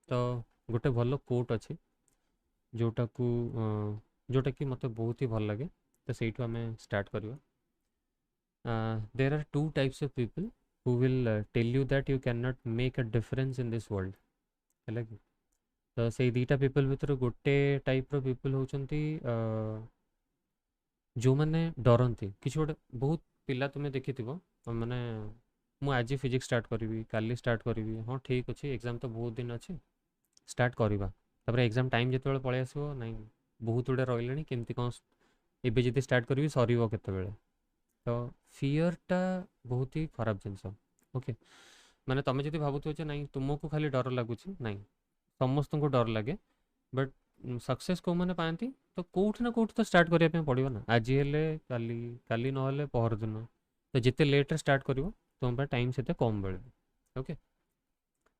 तो गोटे भल कोट अच्छी जोटा को जोटा कि मत बहुत ही भल लगे तो से आम स्टार्ट करवा there are two types of people who will tell you that you can not make a difference in this world है कि तो से दीटा पीपल भितर गोटे टाइप रो पीपल होचंती जो मैंने डरती किसी गोटे बहुत पिला तुम्हें देखि माने मु आज फिजिक्स स्टार्ट करी काली स्टार्ट करी हाँ ठीक अच्छे एग्जाम तो बहुत दिन अच्छे स्टार्ट करवा तापर एग्जाम टाइम जो पलि आसो ना बहुत गुड़े रही केमती कौन एवं जी स्टार्ट करी सर केत तो फियरटा बहुत ही खराब जिनस ओके माने तुम जब भावुव ना तुमको खाली डर लगुच ना समस्त को डर लगे बट सक्सेस कौ मैंने पाती तो कौटि ना कौटि तो स्टार्ट करने पड़ो ना आज हेले काली काली ना पहर दिन तो जिते लेट्रे स्टार्ट कर तुम टाइम से कम मिले ओके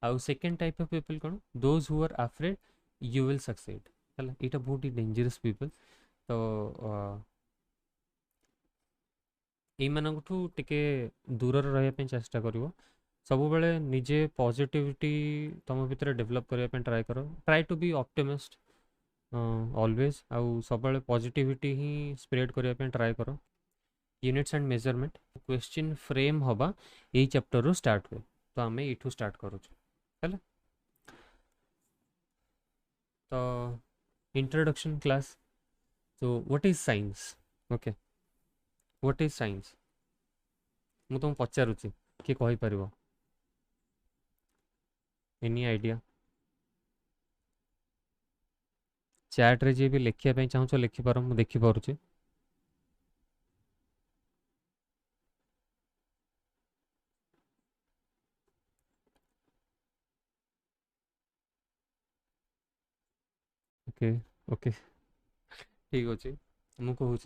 आउ सेकेंड टाइप ऑफ पीपल कौन those who are afraid you will succeed है यहाँ बहुत ही डेंजरस पीपल तो यू टिके दूर रही चेष्टा कर सब बेले निजे पॉजिटिविटी तुम भितर डेवलप करने ट्राए कर try to be optimist always आउ सब पॉजिटिविटी ही स्प्रेड करने ट्राए कर units and measurement question frame हवा यही चैप्टर रू स्टार्ट हुए तो आम यू स्टार्ट करूँ तो इंट्रोडक्शन क्लास तो what is science okay what is science मु तुम पचारुची किए कहीपर एनी आइडिया चैट रे जी भी लिखापी चाहूँ लिखिपार मुझे देखिपुचे ओके ओके ठीक अच्छे मु कहूँ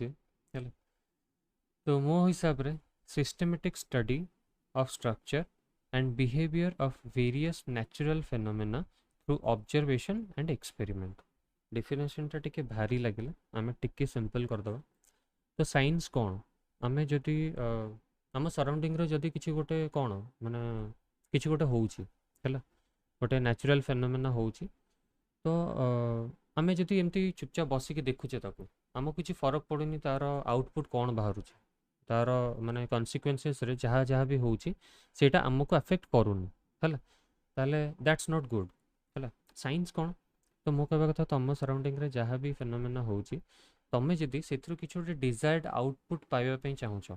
तो मो हिसाब रे systematic study of structure and behaviour of various natural phenomena through observation and experiment definition टा टिके भारी लगे आम टिके सिंपल करदे तो साइंस कौन आम जदि आम सराउंडिंग रे जदि किसी गोटे कौन माने किसी गोटे होउछि हैला गोटे नेचुरल फेनोमेना होउछि तो आम जदि एमती चुपचाप बसिक देखुचे ताको आमको किसी फरक पड़ुनी तार आउटपुट कौन बाहर तार माने कन्सिक्वेन्सेस रे जहाँ जहाँ भी होउछि सेटा आमको अफेक्ट करूनी हैला ताले दैट्स नॉट गुड हैला साइंस कौन तो मो कहवा कथा तुम सराउंडिंग रे जहाँ भी फेनोमेना होउछि तमें जदि से किसी गोटे डिजायर्ड आउटपुट पाइबा चाहूच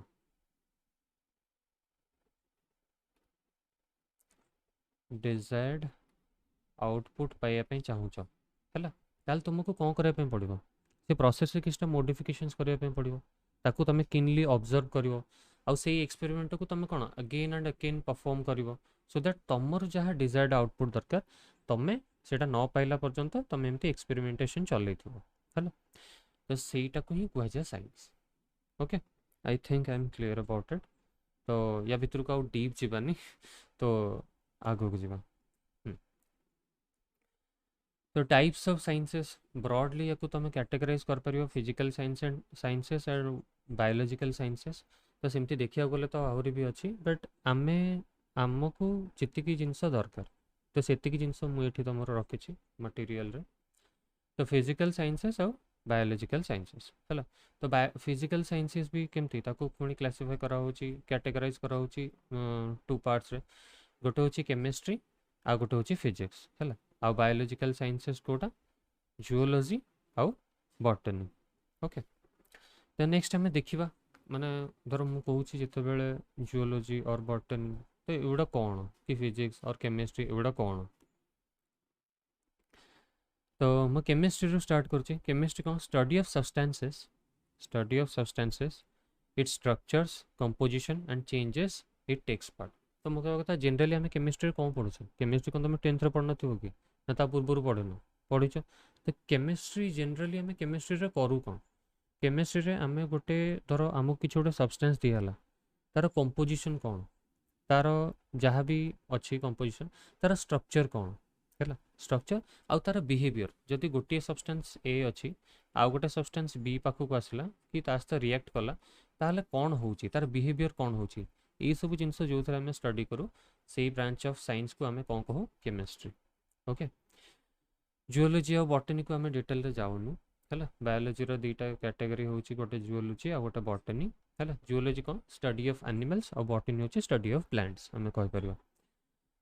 डिजायर्ड आउटपुट पाइबा चाहूच है ताल तुमको कौन करने पड़ो से प्रोसेस किसी मॉडिफिकेशंस करने पड़ो ताकू तुम किनली ऑब्जर्व कर आउ से एक्सपेरिमेंट को तुम कौन अगेन एंड अगेन परफॉर्म कर सो दैट तुमर जहाँ डिजायर्ड आउटपुट दरकार तुम्हें सेटा न पाइला पर्यंत तुम एमती एक्सपेरिमेंटेशन चल है तो सहीटा को ही कहुए science okay I think I am clear about it तो या भितर को आउ डीप जीवानी तो आगो को जीवा तो टाइप्स ऑफ साइंसेस ब्रॉडली या तुम कैटेगराइज कर पार physical science and sciences and biological sciences तो सेमती देखा गले तो आहरी भी अच्छी बट आमे आमको जी जिनस दरकार तो से जिनस मुझे तुम रखी मटेरियल रे तो फिजिकल साइंसेस और बायोलॉजिकल साइंसेस है तो फिजिकल साइंसेस भी केमती पुणी क्लासीफाई कराऊँगी कैटेगराइज कराऊँगी टू पार्ट्स रे गोटे हूँ केमिस्ट्री आ गोटे हूँ फिजिक्स है आ बायोलॉजिकल साइंसेस कोटा जियोलॉजी आउ बॉटनी ओके तो नेक्स्ट आम देखा माने धर मु कहूँ जिते जियोलॉजी और बॉटनी तो एगुड़ा कौन कि फिजिक्स और केमिस्ट्री एगुड़ा कौन तो मैं केमिस्ट्री रू स्टार्ट करुँची केमिस्ट्री कौन study of substances its structures composition and changes it takes part तो मुझे कहवा कथा जनरली आम केमिस्ट्री कौन पढ़ुचे केमिस्ट्री कौन तुम 10th पढ़ न कि ना ता पूर्व पढ़न पढ़ीच तो केमिस्ट्री जनरली आम केमिस्ट्री रे करूँ कौन केमिस्ट्री रे आम गोटे धर आमको किसी गोटे सब्सटेंस दिहला तार कंपोजिशन कौन तार जहाँ भी अच्छी कंपोजिशन तार स्ट्रक्चर कौन है स्ट्रक्चर आउ तार बिहेवियर जदि गोटे सब्सटेंस ए अच्छी आउ गोटे सब्सटेंस बी पाखक आसला कि ता सहित रिएक्ट कला ताहले कौन होची तार बिहेवियर कौन होची ये सब जिनस जो आम स्टडी करूँ से ब्रांच ऑफ साइंस को आम कौन कहूँ केमिस्ट्री ओके जुओलोजी और बॉटनी को आम डिटेल रे जाऊनु है। बायोलोजी दुईटा कैटेगरी हूँ गोटे जुओलोजी आ गोटे बॉटनी है। जुओलोजी कौन स्टडी ऑफ एनिमल्स और बॉटनी हूँ स्टडी ऑफ प्लांट्स आम कहीपर।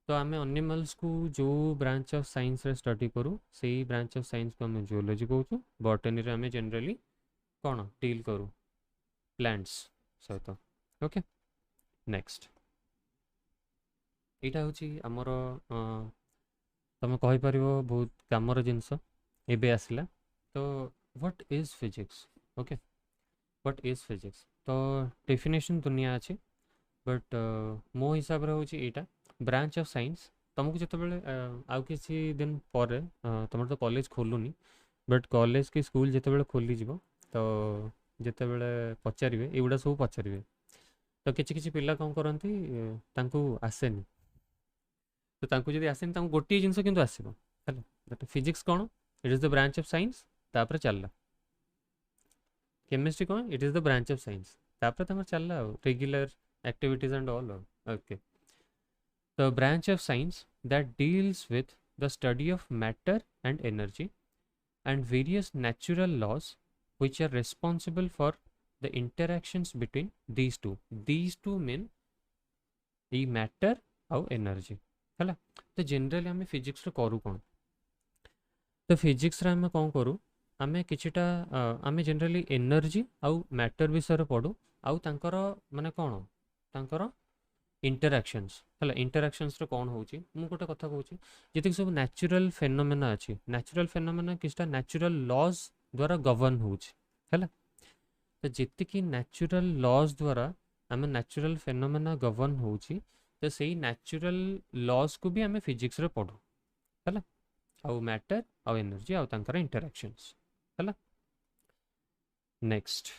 तो आम एनिमल्स को जो ब्रांच ऑफ साइंस रे स्टडी करूँ से ब्रांच ऑफ साइंस को आम जुओलोजी कहूँ। बॉटनी रे आम जनरली कौन डील करूँ प्लांट्स सहित। ओके नेक्स्ट यहाँ हूँ आमर तुम कहीपर बहुत कमर जिनस एबे आसला। तो what is physics. Okay what is physics तो डेफिनेशन दुनिया अच्छी बट मो हिसाब से हूँ यहाँ ब्रांच ऑफ साइंस तुमको जो आउ किसी दिन पर तुम तो कॉलेज खोलुनी बट कॉलेज की स्कूल जो खोलीज तो जिते पचारे युवा सब पचारे तो किसी पिला कौन करती आसेनी तो तांको जदि आसेनी गोटे जिनस कि आसो है फिजिक्स कौन it is the branch of science तापर चलला केमिस्ट्री कौन it is the branch of science तापर चलला regular activities and all. Okay the branch of science that deals with the study of matter and energy and various natural laws which are responsible for the interactions between these two mean the matter ଆଉ energy ହେଲା। तो generally आम physics करूँ कौन तो physics आम कौन करूँ आम किछिटा आम जनरली एनर्जी आउ मैटर विषय पढ़ू आउ तांकर माने कौन तांकर इंटरैक्शंस है। इंटरैक्शंस कौन हो गोटे कथा कहूँ जी सब नेचुरल फेनोमेना अच्छी नेचुरल फेनोमेना किसटा नेचुरल लॉज द्वारा गवर्न होगा तो जी नेचुरल लॉज द्वारा आम नेचुरल फेनोमेना गवर्न हो तो सही नेचुरल लॉज को भी आम फिजिक्स रे पढ़ू है आउ मैटर आउ एनर्जी आउ तांकर इंटरैक्शंस है। नेक्स्ट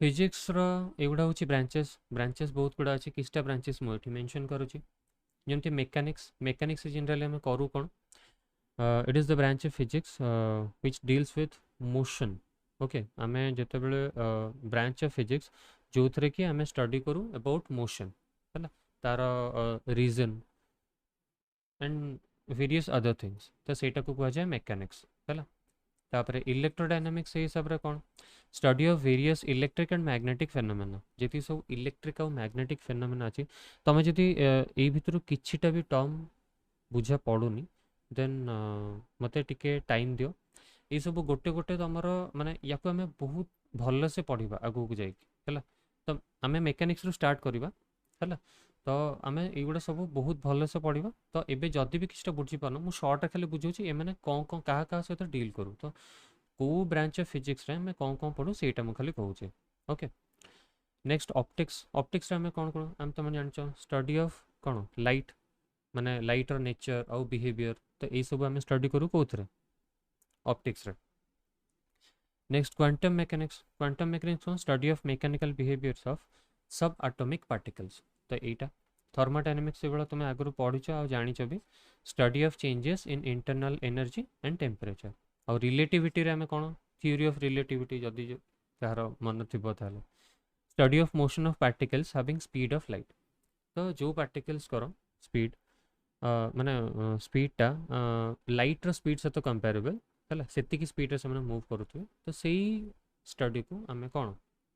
फिजिक्स एगुड़ा हूँ ब्रांचेस ब्रांचेस बहुत गुड़ा अच्छी किसटा ब्रांचेस मुझे मेंशन करुँची जमती मेकानिक्स मेकानिक्स जनरली आम करूँ कौन it is the branch of physics which deals with motion. Okay आम जिते ब्रांच ऑफ फिजिक्स जो थे कि आम स्टडी करूँ अबाउट मोशन है तार reason and various other things तो सहीटा को कहुए मेकानिक्स है। तापर इलेक्ट्रोडायनामिक्स से हिसाब से कौन study of various electric and magnetic phenomena जी सब इलेक्ट्रिक और मैग्नेटिक फेनोमेना अच्छी तुम जदि ये भितर किछिटा भी टर्म बुझा पड़ूनी देन मते टिके टाइम दियो ये सब गोटे गोटे तुमर माने या आम बहुत भल से पढ़ा आगू को जाइए तो आम मेकानिक्स रू स्टार्ट करवा है तो आम युवा सब बहुत भल से पढ़ा तो ये जदि भी किसी बुझी पार मुझे सर्ट खाली बुझाऊँ ये मैंने कौन कौन क्या सहित डील करूँ तो कौ ब्रांच ऑफ फिजिक्स रे आम कौन कौन पढ़ू से खाली कहूँ। ओके नेक्स्ट ऑप्टिक्स ऑप्टिक्स आम कौन करूँ आम तुम जान स्टडी ऑफ कौन लाइट माने लाइटर नेचर आउ बिहेवियर तो यही सब आम स्टडी करूँ कौन ऑप्टिक्स रे। नेक्स्ट क्वांटम मैकेनिक्स कौन study of mechanical behaviours of सब एटॉमिक पार्टिकल्स तो यहाँ थर्मोडायनामिक्स से तुम आगु पढ़ी आ जाच भी study of changes in internal energy and temperature और रिलेटिविटी रे आम कौन थ्योरी ऑफ रिलेटिविटी जदि कार मन थी study of motion of particles having speed of light तो जो पार्टिकल्स कर स्पीड माने स्पीडटा लाइट्र स्पीड सहित कंपेरेबल है से स्पीड से मूव करुवे तो सही स्टडी को आम कौन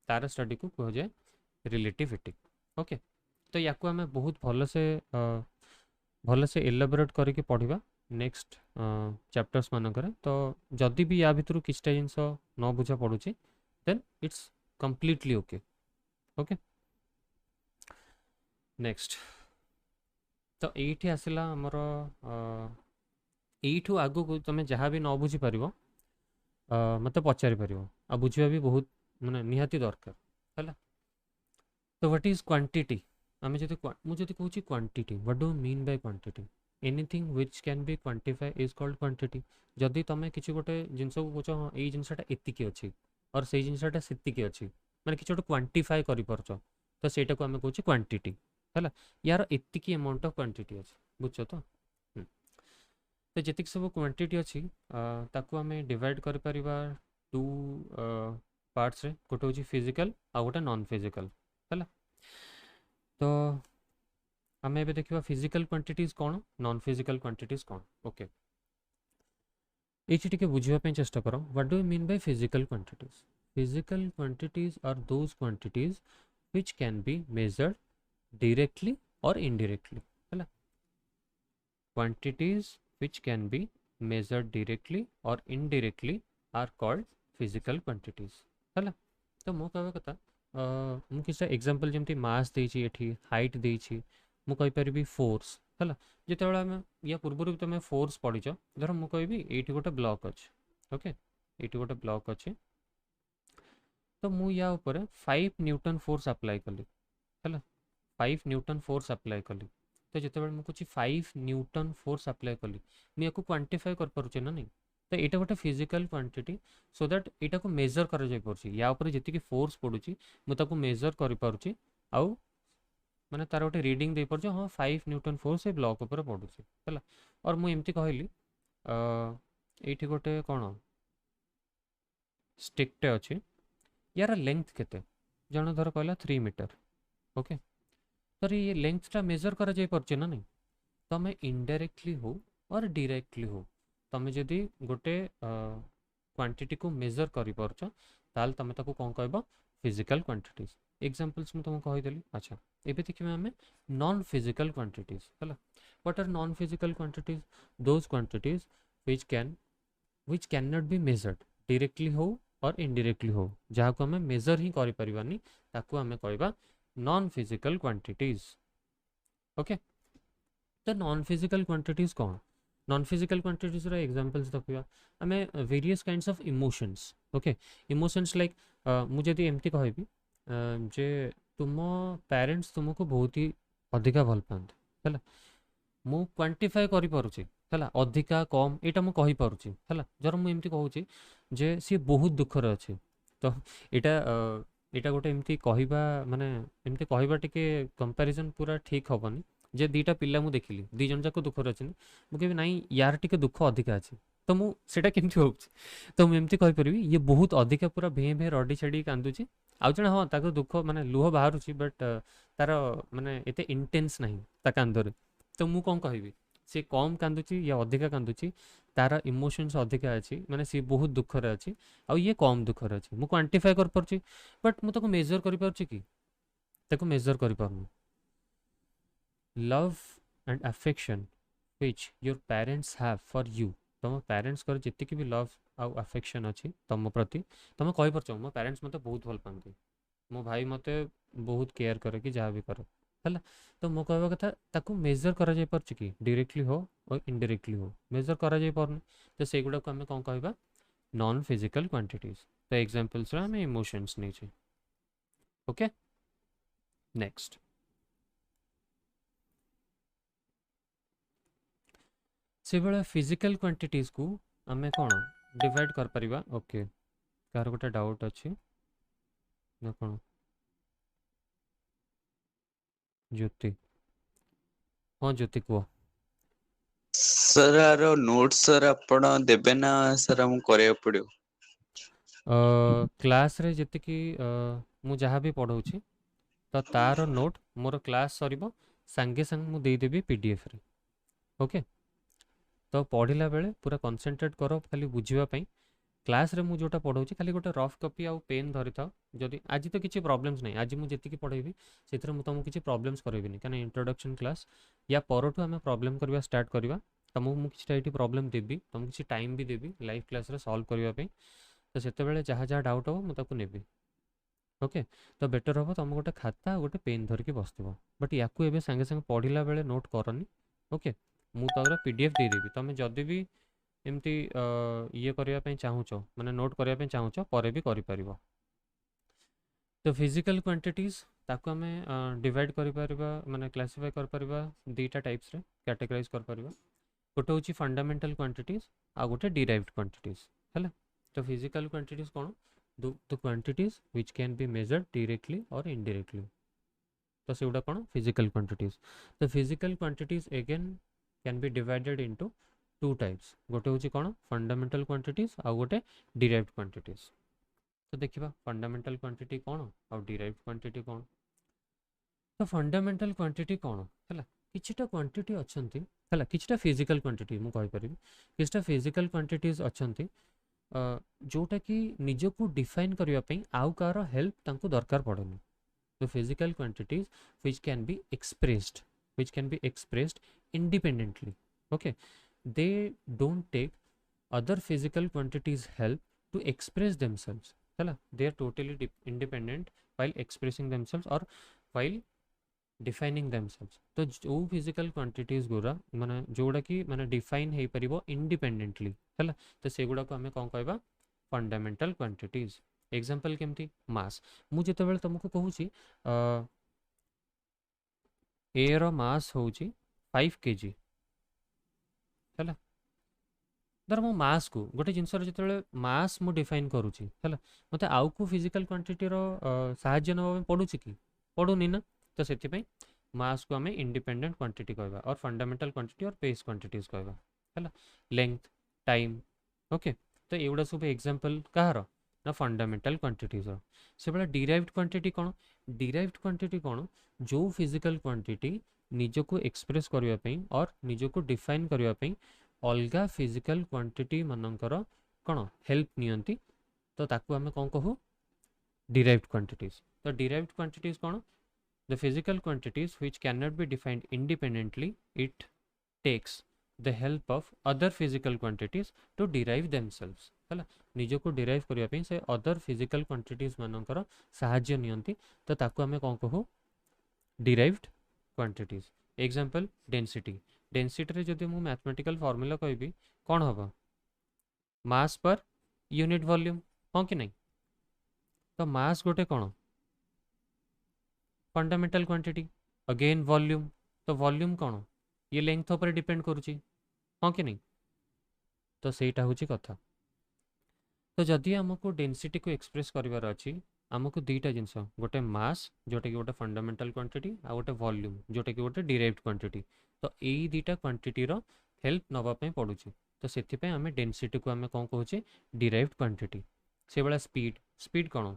तार स्टडी को कह जाए रिलेटिविटी। ओके तो या आम बहुत भल से एलाबोरेट करके पढ़ा नेक्स्ट चैप्टर्स मानकर तो जदि भी या भितर किछटा जिनस न बुझा पड़ुची then it's completely okay. Okay next तो ये आसला आमर यू आगू तुम जहाँ भी न बुझी पार मत पचारि पार आ बुझा भी बहुत माने निहाती दरकार है। तो व्हाट इज क्वांटिटी आम जो मुझे कहूँ quantity what do mean by quantity anything which can B quantify is called quantity जदि तुम किसी गोटे जिनस को कह हाँ ये जिनसा एतिकी अच्छी और से जिनसा सेतिकी अच्छी माने किसी गोटे क्वांटिफाई कर तो सहीटा को आम कहूँ क्वांटिटी है यार एतिकी अमाउंट ऑफ क्वांटिटी अच्छी बुझ तो तो जी सब क्वांटिटी अच्छी ताकू आम डिवाइड कर टू पार्ट्स रे गोटे हूँ फिजिकल आ गोटे नॉन फिजिकल है। तो आम ए देखा फिजिकल क्वांटिटीज कौन नॉन फिजिकल क्वांटिटीज कौन ओके ये टिके बुझापी चेष्टा कर what do you mean by physical quantities physical quantities are those quantities which can be measured directly or indirectly है quantities which can be measured directly or indirectly are called physical quantities है तो मो कहवा कथा मु किसी example जमती मास देछि एठी हाइट देछि मु कहि परिबी फोर्स है जितेबाला आम या पूर्व भी तुम फोर्स पढ़ीच धर मु कहबी ये गोटे ब्लॉक अच्छे ओके ये गोटे ब्लॉक अच्छे तो मु या ऊपर 5 न्यूटन फोर्स अप्लाई कली है 5 न्यूटन फोर्स अप्लाई कली तो जिते मुझे 5 न्यूटन फोर्स अप्लाई कली मुझे क्वांटिफाई कर पारुचे ना नहीं तो यहाँ गोटे फिजिकल क्वांटिटी सो दैट यहाँ को मेजर कर या जी फोर्स पड़ुची मुझे मेजर कर पारुची आउ माने तार गोटे रीडिंग दे पारुचे हाँ 5 न्यूटन फोर्स ये ब्लॉक उपर पड़ुची है और मुझे एमती कहली ये गोटे कौन स्टिकटे अच्छी यार लेंथ केते जन धर कहला 3 मीटर ओके तो ये लेंथटा मेजर करा जाय परचे ना नहीं तुम इनडायरेक्टली हो और डायरेक्टली हो तुम जदि गोटे क्वांटिटी को मेजर कर पारछ ताल तुम ताको कोन कहबो फिजिकल क्वांटिटीज एग्जांपल्स में तुमको कहिदेली अच्छा एबे देखिबे हमें नॉन फिजिकल क्वांटिटीज हला what are non physical quantities those quantities which can not be measured directly हो और इनडायरेक्टली हो जहाँ को हमें मेजर ही करि परिबानी ताको हमें कहबा नॉन फिजिकल क्वांटिटीज ओके तो नॉन फिजिकल क्वांटिटीज कौन नॉन फिजिकल क्वांटिटीज रा एग्जांपल्स देखिबा हमें various kinds of emotions okay emotions like मुझे यदि एमती कहबी जे तुम पेरेंट्स तुमको बहुत ही अधिका भल पाते है मु क्वांटिफाई करि पारुची है अधिका कम यहाँ मुझे पारुची है जर मुझे एमती कहूँ जे सी बहुत दुखर अच्छे तो यहाँ यहाँ गोटे एमती कहवा माने एमती कहवा टिके कंपैरिजन पूरा ठीक हेनी जे दीटा पिला मु देखिली दी जन जाक दुखर अच्छे मुझे नाई यार टिके दुख अधिका अच्छे तो मुझे केमती हो तो मुझे कहीपर ये बहुत अधिका पूरा भे भे रडी छाड़ी कांदुची आउ जन हाँ ताको दुख माने लुह बाहर बट तार माने एते इंटेंस नहीं ता कांदरे तो मु कौन कहबी सी कम कांदुची या अधिका कांदुची तार इमोशंस अधिका अच्छी माने सी बहुत दुखरे अच्छी आ ये कम दुखरे अच्छी मु क्वांटिफाई कर पारुची बट मु ताको मेजर कर पारुची कि ताको मेजर कर पारुनी love and affection which your parents have for you तुम पेरेंट्स कर जितकी भी लव आउ अफेक्शन अच्छी तुम प्रति तुम कहि परछ मो पेरेंट्स मते बहुत भल पाती मो भाई मते बहुत केयर करे कि जहाँ भी करे है तो मो कहवा कथा ताको मेजर करा जाय परछ कि डायरेक्टली हो और इनडायरेक्टली हो मेजर करा जाय परनी तो से गुडा को हमें कौन कहबा नॉन फिजिकल क्वांटिटीज तो एग्जांपल्स रा हमें इमोशंस नहीं छे ओके नेक्स्ट से भाया फिजिकल क्वांटिटीज को आम कौन डिवाइड कर परिबा ओके कार गोटे डाउट अच्छी ना कौन ज्योति हाँ ज्योति कह सर आरो नोट्स सर आपण देबे ना सर हम करे पड़ियो क्लास रे जति कि मु जहाँ भी पढ़ाऊँ तो तार नोट मोर क्लास सरिबो सांगे सांग मु दे देबी पीडीएफ रे ओके तो पढ़ला बेले पूरा कंसंट्रेट करो खाली बुझापी क्लास रे मु जोटा पढ़ाऊँ खाली गोटे रफ कॉपी आउ पेन धरी था जदि आज तो किसी प्रॉब्लम्स नहीं आज मुझे जी पढ़ेबी से तुमको किसी प्रॉब्लम्स करेबी कहीं इंट्रोडक्शन क्लास या परठू आम प्रॉब्लम करवा स्टार्ट करवा तुमको मुझे ये प्रॉब्लम देवी तुमको किसी टाइम भी देवी लाइव क्लास रे सॉल्व करने तो से जहाँ जहाँ डाउट हम मुझे नेबी ओके तो बेटर हम तुम गोटे खाता गोटे पेन धरिकी बस बट या सांगे सांगे पढ़ला बेले नोट करनी ओके मुझे पीडीएफ देदेवी तुम जदि भी एमती ये करने चाहूच माने नोट करने चाहूच पर भी कर तो फिजिकल क्वांटिटीज ताको आम डिवाइड कर माने क्लासिफाई कर दीटा टाइप्स रे कैटेगराइज कर गोटे हूँ फंडामेंटल क्वांटिटीज आ गोटे डिराइव्ड क्वांटिटीज है तो फिजिकल क्वांटिटीज कौन the quantities which can be measured directly और इनडायरेक्टली तो से गुड़ा कौन फिजिकल क्वांटिटीज तो physical quantities again can be divided into two types गोटे हूँ कौन फंडामेंटल क्वांटिटीज आ गोटे डिराइव्ड क्वांटिटीज तो देखा फंडामेंटल क्वांटिटी कौन आ डिराइव्ड क्वांटिटी कौन तो फंडामेंटल क्वांटिटी कौन है किछिटा क्वांटिटी अच्छंती है किछिटा फिजिकल क्वांटिटी मु कहि परिबी किछिटा फिजिकल क्वांटिटीज अच्छंती जोटा कि निजको डिफाइन करबा पई आउ कार हेल्प तांको दरकार पड़ेनी the physical quantities which can be expressed independently. Okay, they don't take other physical quantities help to express themselves है they are totally independent while expressing themselves or while defining themselves. तो जो physical quantities गुरा माने जोड़ा कि माने define हे परिबो independently है तो से गुड़ा को हमें कौन कहबा fundamental quantities. एग्जांपल केमती मास मु जेते बेले तुमको कहूची ए रो मास होची 5 kg है धर मो मास को गोटे जिनस जो मास मु डिफाइन करुच्ची है मत आउ को फिजिकल क्वांटिटी साहाय्य ना पड़ू कि पड़ूनी ना तो से मास को आम इंडिपेंडेंट क्वांटिटी कहवा और फंडामेंटल क्वांटिटी और बेस क्वांटिटीज कहवा है लेंथ टाइम. ओके तो एगुड़ा सब एग्जांपल कहार ना फंडामेंटल क्वांटिटीज से भाई डिराइव्ड क्वांटिटी कौन डिराइव्ड क्वांटिटी कौन जो फिजिकल क्वांटिटी निजको एक्सप्रेस करने और निजको डिफाइन करने अलगा फिजिकल क्वांटिटी मानकर कौन हेल्प नियंती तो ताकू आमे कौन कहू डिराइव्ड क्वांटिटीज. तो डिराइव्ड क्वांटिटीज कौन the physical quantities which can not be defined independently it takes the help of other physical quantities to derive themselves है निजको डिराइव करने से अदर फिजिकल क्वांटिटीज मानकर साहाय्य नियंती तो ताकू आमे कौन कहू derived quantities. Example density density रे जदि मु मैथमेटिकल फार्मूला कहबी कौन हम मास पर यूनिट वॉल्यूम हाँ कि नहीं तो मास गोटे कौन फंडामेंटल क्वांटिटी अगेन वॉल्यूम तो वॉल्यूम कौन ये लेंथ पर डिपेंड करुच्ची हाँ कि नहीं तो सेटा हूँ कथा. तो जदि आमको डेंसिटी को एक्सप्रेस करार अच्छी आमको दुईटा जिनस गोटे मास जोटा कि गोटे फंडामेंटल क्वांटिटी आ गोटे वॉल्यूम जोटा कि गोटे डिराइव्ड क्वांटिटी तो यही दुईटा क्वांटिटी हेल्प नापी पड़ू तो से आम डेंसिटी को आम कौन कहे डिराइव्ड क्वांटिटी. से भाया स्पीड स्पीड कौन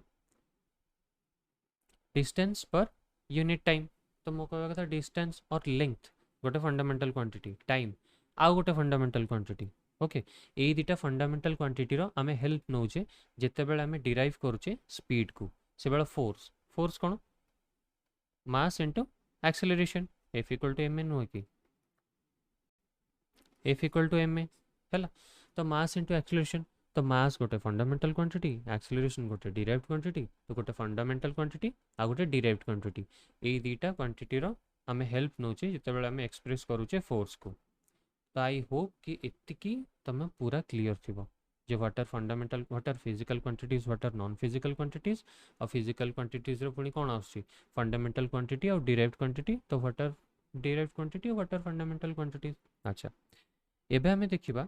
डिस्टेंस पर यूनिट टाइम तो मो कह कथा डिस्टेंस और लेंथ गोटे फंडामेंटल क्वांटिटी टाइम आउ गोटे फंडामेंटल क्वांटिटी. ओके यही दुटा फंडामेंटल क्वांटिटी आम हेल्प नौचे जिते बेले आम डिराइव करुचे स्पीड को से बेले फोर्स फोर्स कौन mass into acceleration F equal to M A नुहे कि F equal to M A है तो मास इंटू एक्सेलरेशन तो मास गोटे फंडामेंटल क्वांटिटी एक्सेलरेशन गोटे डिराइव्ड क्वांटिटी तो गोटे फंडामेंटल क्वांटिटी आ गोटे डिराइव्ड क्वांटिटी यही दुटा क्वांटिटी आम हेल्प नौचे जिते बेले आम एक्सप्रेस करुचे फोर्स को. तो आई होप कि इतकी तुम पूरा क्लीयर थी जो what are fundamental what are physical quantities what are non physical quantities और फिजिकल क्वांटिटीज पुणी कौन आसुची फंडामेंटल क्वांटिटी और डिराइव्ड क्वांटिटी तो व्हाट आर डिराइव्ड क्वांटिटी और व्हाट आर फंडामेंटल क्वांटिटीज. अच्छा एबे हमें देखिबा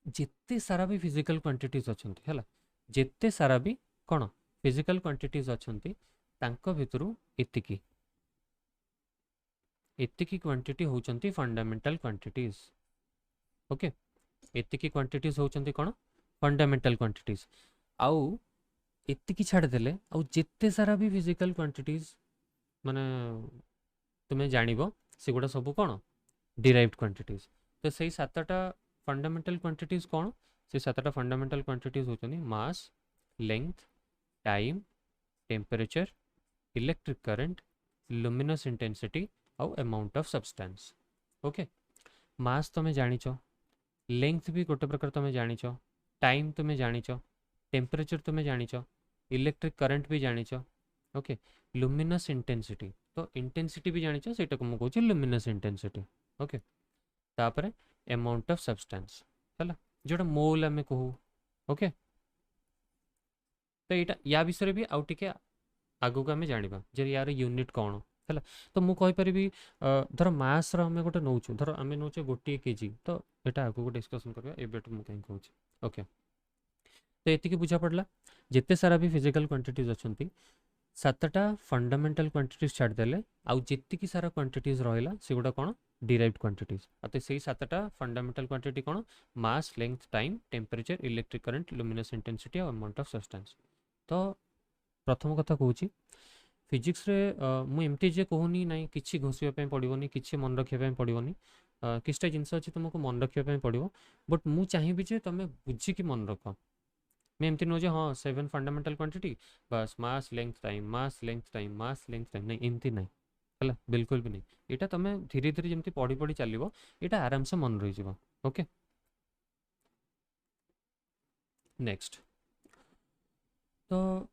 जिते सारा भी फिजिकल क्वांटिटीज अच्छंती हैला जिते सारा भी कौन फिजिकल क्वांटिटीज अच्छंती तांको भितरु इतिकी एतिकी क्वांटिटी होचंती फंडामेंटल क्वांटिटीज. ओके एतिकी क्वांटिटीज होचंती कोन फंडामेंटल क्वांटिटीज आउ एतिकी छाड़ देले आउ जिते सारा भी फिजिकल क्वांटिटीज माने तुम्हें जानिबो सेगुडा सब कोन डिराइव्ड क्वांटिटीज. तो सही सातटा फंडामेंटल क्वांटिटीज कोन से सातटा फंडामेंटल क्वांटिटीज होचंती mass length time temperature electric current luminous intensity आउ amount of substance. Okay mass तुम्हें जानिच लेंथ भी गोटे प्रकार तुम्हें जानिच टाइम तुम्हें जानिच टेम्परेचर तुम्हें जानिच इलेक्ट्रिक करंट भी जानिच. ओके लुमिनस इंटेंसिटी तो इंटेंसिटी भी जानिच सेटा को मु कहूची लुमिनस इंटेंसिटी. ओके तापरे अमाउंट ऑफ सब्सटेंस हैला जोटा मोल आमे कहू. ओके तो एटा या विषय भी आउ टिके आगु को आमे जानिबा जे यार यूनिट कोन है तो मुझे कहीपरि धर मास आम गोटे नौ धर आम नौचे गोटे केजी तो यहाँ आगे डिस्कसन करवा एबेट मुझे कहीं कहूँ. ओके तो ये बुझा पड़ा जिते सारा भी फिजिकल क्वांटिटीज अच्छा सातटा फंडामेंटल क्वांटिटीज छाड़देले आउ जी सारा क्वांटिटीज रहा से गुड़ा कौन डिराइव्ड क्वांटिटीज. तो से सातटा फंडामेंटल क्वांटिटी कौन मास length time temperature electric current luminous intensity और अमाउंट ऑफ सब्सटेंस. तो प्रथम कथा कहूँ फिजिक्स रे मु एमती जे कहूनी ना कि घोषिया पड़ोनी कि मन रखा पड़ोनी किसटा जिनस अच्छी तुमको मन रखा पड़ो बट मु चाहिए जे तुम बुझिकी मन रख मैं एमती नुह हाँ 7 फंडामेंटल क्वांटिटी बस मास length time mass length time mass length time नहीं एमती नहीं है बिल्कुल भी नहीं यहाँ तुम धीरे धीरे जमी पढ़ी पढ़ी चलो यहाँ आराम से मन रही ओके नेक्स्ट तो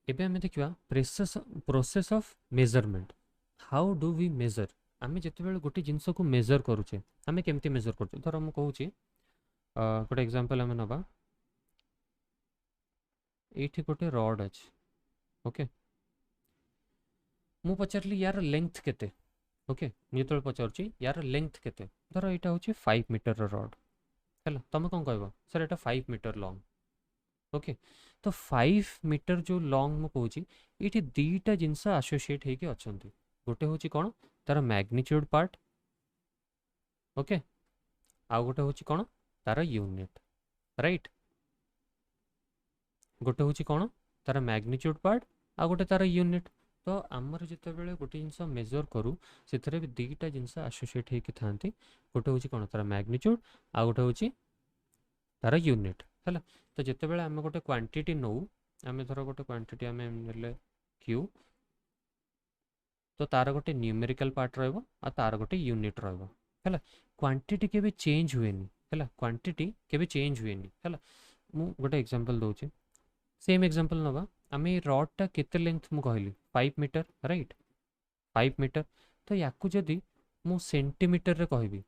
एबे हमें देखा process of measurement how do we measure आम जिते गोटे जिनस को मेजर करुचे आम केमती मेजर कर धर मुझे कहूँ गोटे एग्जांपल आम नवा ये गोटे रड अच्छे ओके मु पचारि यार लेंथ केते ओके मुझे पचारुची यार लेंथ केते धर यहाँ हूँ 5 मीटर रड है तुम कौन कह सर यहाँ 5 मीटर लॉन्ग ओके तो 5 मीटर जो लॉन्ग मु कहूँ ये दीटा जिनस आसोसिएट होके अच्छा गोटे हूँ कौन तार मैग्नीट्यूड पार्ट ओके आउ गोटे हूँ कौन तार यूनिट राइट गोटे हूँ कौन तार मैग्नीट्यूड पार्ट आ गोटे तार यूनिट तो आमर जिते गोटे जिनस मेजर करूँ से दीटा जिनस आसोसिएट होके था गोटे हूँ कौन तार मैग्नीट्यूड आ गोटे हूँ तार यूनिट है तो जिते बड़े आम गोटे क्वांटिटी नौ आम धर गोटे क्वांटिटी आम ने क्यू तो तार गोटे न्यूमेरिकल पार्ट रहा तार गोटे यूनिट रहा है क्वांटिटी केबे चेंज हुए है क्वांटिटी केबे चेंज हुए है मु गोटे एग्जांपल दूची सेम एग्जांपल नवा आम रडटा केते लेंथ मु कहली 5 मीटर राइट 5 मीटर तो याकू जदि मु सेंटीमीटर रे कहबी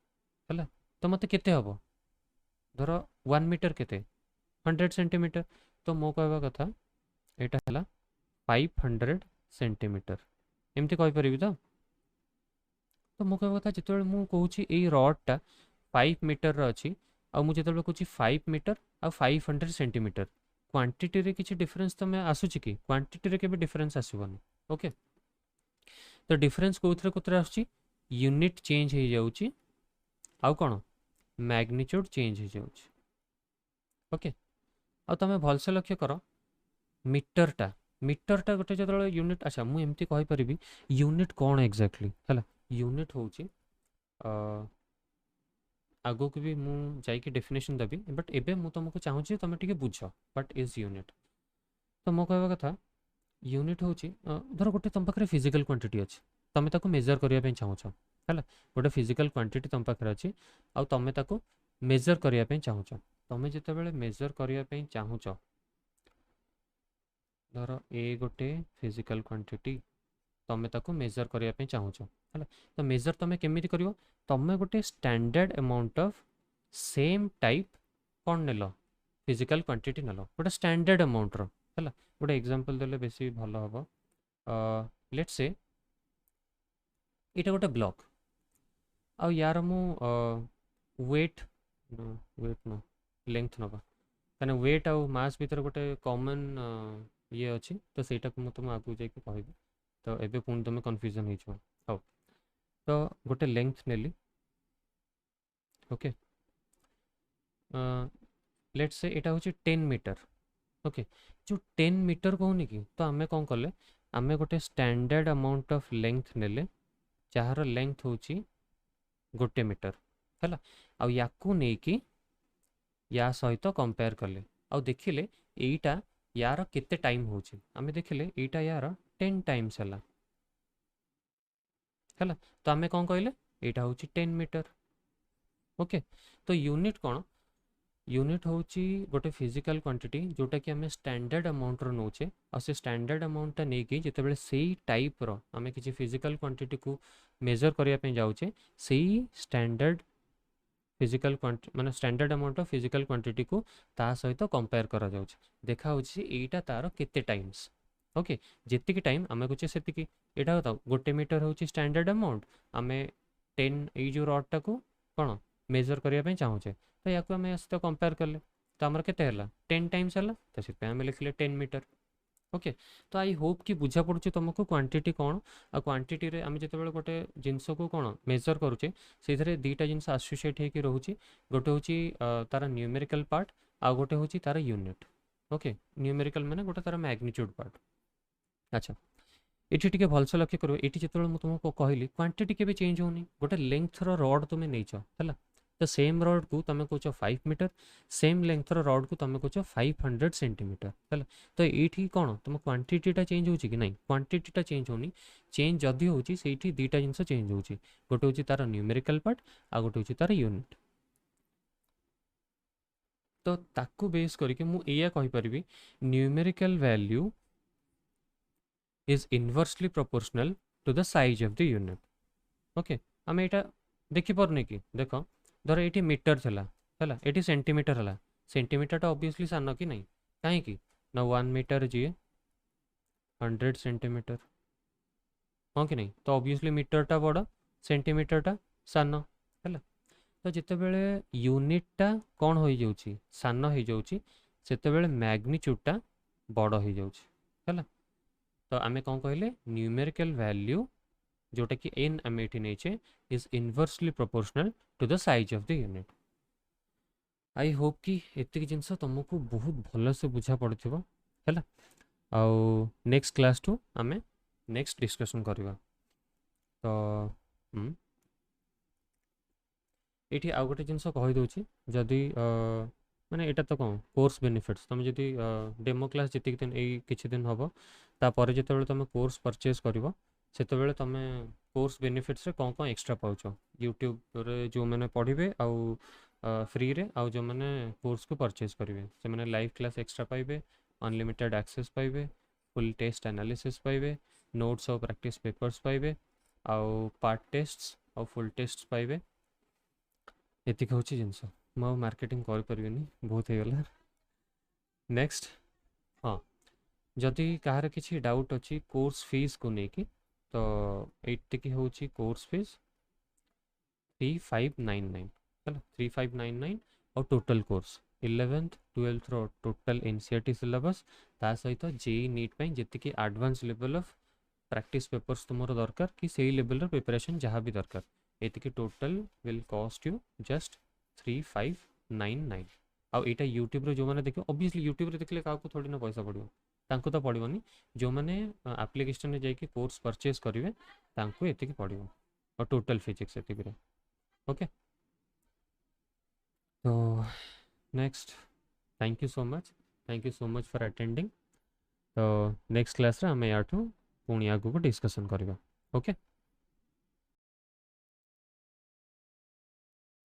है तो मते केते हबो धर 1 मीटर केते 100 सेंटीमीटर तो मो कहवा कथा एटा हला 500 सेंटीमीटर एमती कहि परिबी तो मो कहवा कथा जिते मु कहूची ए रडटा 5 मीटर अच्छी आ मुझे कहूँ 5 मीटर आ 500 सेंटीमीटर क्वांटिटी रे किसी डिफरेंस तो मैं आसूची कि क्वांटिटी रे केबे डिफरेंस आसीबनी ओके तो डिफरेंस कोथरे कोथरे आसूची यूनिट चेंज हो जाउची आउ कोन मैग्नीट्यूड चेंज हो जाउची ओके आ तमे भलसे लक्ष्य कर मीटरटा गोटे जो यूनिट अच्छा मु एमती कहि परिबी यूनिट कौन एक्जाक्टली है यूनिट होची आगो को भी मुझे डेफिनेशन देवी बट एबे मु तुमको चाहूँगी तुम टे बुझ व्हाट इज यूनिट तो मो कहवा कथा यूनिट हूँ धर गोटे तुम पाखे फिजिकल क्वांटिटी अच्छी तुम ताको मेजर करने चाहूच है गोटे फिजिकल क्वांटिटी तुम पाखे अच्छी आउ तुम ताको मेजर करने चाहूच तुम जिते बड़े मेजर करने चाहूच धर ए गोटे फिजिकल क्वांटिटी तुम ताको मेजर करने चाहूच है तो मेजर तुम केमी कर तुम गोटे standard amount of same type कौन नेल फिजिकल क्वांटिटी नेल गोटे स्टैंडर्ड अमाउंट रो है गोटे एग्जांपल देले बेसी भल हम लेट्स से यहाँ गोटे ब्लॉक आ यार मु वेट वेट नो लेंथ नवा कहीं वेट आउ मास भीतर गोटे कॉमन ये अच्छी तो सहीटा को तुम आगू जाकि कहबी तो एबे पुणी तुम कन्फ्यूजन हो हाँ तो गोटे length Nelly okay let's say यहाँ हूँ 10 मीटर ओके जो 10 मीटर कहूनी कि तो आम कौन कले आम गोटे स्टैंडर्ड अमाउंट ऑफ लेंथ नेले जार लेंथ हूँ गोटे मीटर है आकू नहीं या सहित कंपेयर कले आ देखिले एटा यार केते टाइम होची आमे देखिले एटा यार 10 टाइम्स है तो आमे कौन कहले एटा हूँ 10 मीटर ओके तो यूनिट कौन यूनिट हूँ गोटे फिजिकल क्वांटिटी जोटा कि आम स्टैंडर्ड अमाउंट रो नौचे आ से स्टैंडर्ड अमाउंटटा नहीं कि जितेबाला से टाइप रो आम किसी फिजिकल क्वांटिटी को मेजर करने जाऊे से स्टैंडर्ड फिजिकल क्वांटिटी माने standard amount of physical quantity को ता सहित कंपेयर करा जाउछ देखा होछि एटा तार केते टाइम्स ओके जेतिकी टाइम आमे कुछ सेतिकी एटा बताओ गोटे मीटर होछि स्टैंडर्ड अमाउंट आमे 10 ए जो रडटा को कोन मेजर करिया पे चाहूछे तो याको आमे सहित कंपेयर करले तो हमर केते हला 10 टाइम्स हला तो सिर्फ आमे लिखले 10 मीटर ओके तो आई होप कि बुझा पड़ुछि तुमको क्वांटिटी कौन आ क्वांटिटी रे आमे जते बेले गोटे जिंस को कौन मेजर करूचे से दीटा जिनस आसोसिएट होकर रोचे गोटे हूँ तार न्यूमेरिकल पार्ट आ गोटे हूँ तार यूनिट ओके न्यूमेरिकल माने गोटे तार मैग्नीट्यूड पार्ट अच्छा एठी टिके भलसे लक्ष्य करो एठी जेतेबेले मु तुमको कहली क्वांटिटी केबे चेंज होनी गोटे लेंथ रो रॉड तुमे नेचो हला तो सेम रॉड को तुम कौच 5 मीटर सेम लेंथ रॉड को तुम कौच 500 सेंटीमीटर है तो ये कौन तुम क्वांटिटीटा चेंज हो कि ना क्वांटिटीटा चेंज होनी चेंज जदि होची सेठी दुईटा जिनस चेंज होची गोटे होची तार न्यूमेरिकल पार्ट आ गोटे होची तार यूनिट तो ताकू बेस करके मु एया कहि परबी numerical value is inversely proportional to the size of the unit okay आम यहाँ देखिपारे कि देख धर ये मीटर थी है ये सेंटीमीटर है सेंटीमीटर ऑब्वियसली सान कि नहीं कहीं ना 1 मीटर जी 100 सेंटीमीटर हाँ कि नहीं तो ऑब्वियसली मीटरटा बड़ सेंटीमीटरटा सान है तो जिते बड़े यूनिटा कौन हो जाऊँगी सान हो जाऊँगी से मैग्निट्यूडटा बड़ हो जाऊँगी है तो आम कौन कहले न्यूमेरिकल वैल्यू जोटा कि एन आम ये नहीं is inversely proportional to the size of the unit I hope कि एतिक जिनस तुमको बहुत भल से बुझा पड़ो है आउ नेक्स्ट क्लास टू आम नेक्स्ट डिस्कशन करवा तो ये आउ गोटे जिनस कहीदे जदि माने एटा तो कौन कोर्स बेनिफिट्स तुम जदि डेमो क्लास जी दिन यही किसी दिन हम तापर जो तुम कोर्स परचेज कर से तुम कोर्स बेनिफिट्स कौन कौन एक्सट्रा पाच यूट्यूब जो मैंने पढ़े आउ फ्री रे आउ जो मैंने कोर्स को परचेज करेंगे से मैंने लाइव क्लास एक्सट्रा पाइबे अनलिमिटेड एक्सेस पाइबे फुल टेस्ट एनालिसिस पाइबे नोट्स और प्रैक्टिस पेपर्स पाइबे आउ पार्ट टेस्ट्स और फुल टेस्ट पाइबे एतिक हूँ जिनस मु मार्केटिंग करें बहुत हो गला नेक्स्ट हाँ जदि कहार किसी डाउट अच्छी कोर्स फीस को लेकिन तो ये हूँ कोर्स फीस 3599 है 3599 और टोटल कोर्स 11th 12th रो टोटल एनसीईआरटी सिलेबस ता सहित जेई नीट पे JEE advance level of practice papers तुम दरकार कि सही लेवल प्रिपरेशन जहाँ भी दरकार ये total will cost you just 3599 आउ यहाँ यूट्यूब जो मैंने देख ऑब्वियसली यूट्यूब देखले क्या थोड़ी ना पैसा पड़ो तांको तो पड़ोनी जो मैंने एप्लिकेशन में जाकि कोर्स परचेज करेंगे तांको ये पड़ो और टोटल फिजिक्स ये ओके तो next thank you so much for attending तो नेक्स्ट क्लास रे आम या पुणी आगू को डिस्कशन करवा ओके।